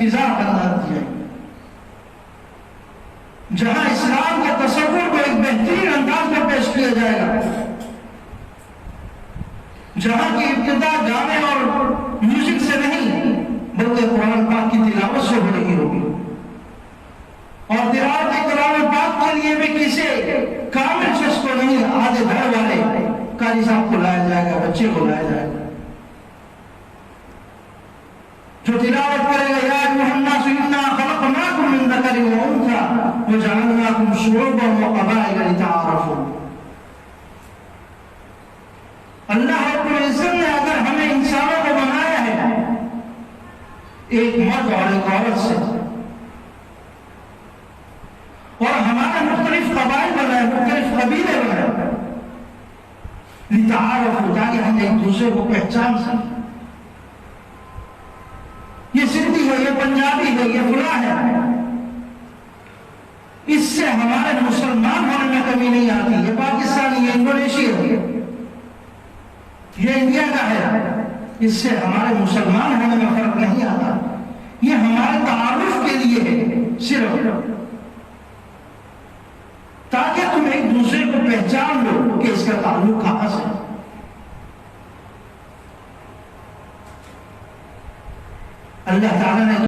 فضا قرار دیا، جہاں اسلام کے تصور کو ایک بہترین انداز میں پیش کیا جائے گا، جہاں کی ابتدا گانے اور میوزک سے نہیں بلکہ قرآن پاک کی تلاوت سے ہو رہی ہوگی، اور تلاوت قرآن پاک کے لیے بھی کسی کامل شخص کو نہیں، آدھے گھر والے قاری صاحب کو لایا جائے گا، بچے کو لایا جائے گا جو تلاوت کرے گا، یا ایھا الناس انا خلقناکم من ذکر و انثی وجعلناکم شعوبا وقبائل لتعارفوا۔ اللہ رب العزت نے اگر ہمیں انسانوں کو بنایا ہے ایک مرد اور ایک عورت سے، اور ہمارے مختلف قبائل بنائے، مختلف قبیلے بنائے، لتعارفوا، تاکہ ہم ایک دوسرے کو پہچان سکیں، یہ سندھی ہے، یہ پنجابی ہے، یہ فلاں ہے، اس سے ہمارے مسلمان ہونے میں کمی نہیں آتی، یہ پاکستانی ہے، انڈونیشی ہے، یہ انڈیا کا ہے، اس سے ہمارے مسلمان ہونے میں فرق نہیں آتا، یہ ہمارے تعارف کے لیے ہے صرف، تاکہ تم ایک دوسرے کو پہچان لو کہ اس کا تعلق کہاں سے ہے۔ اللہ تعالیٰ نے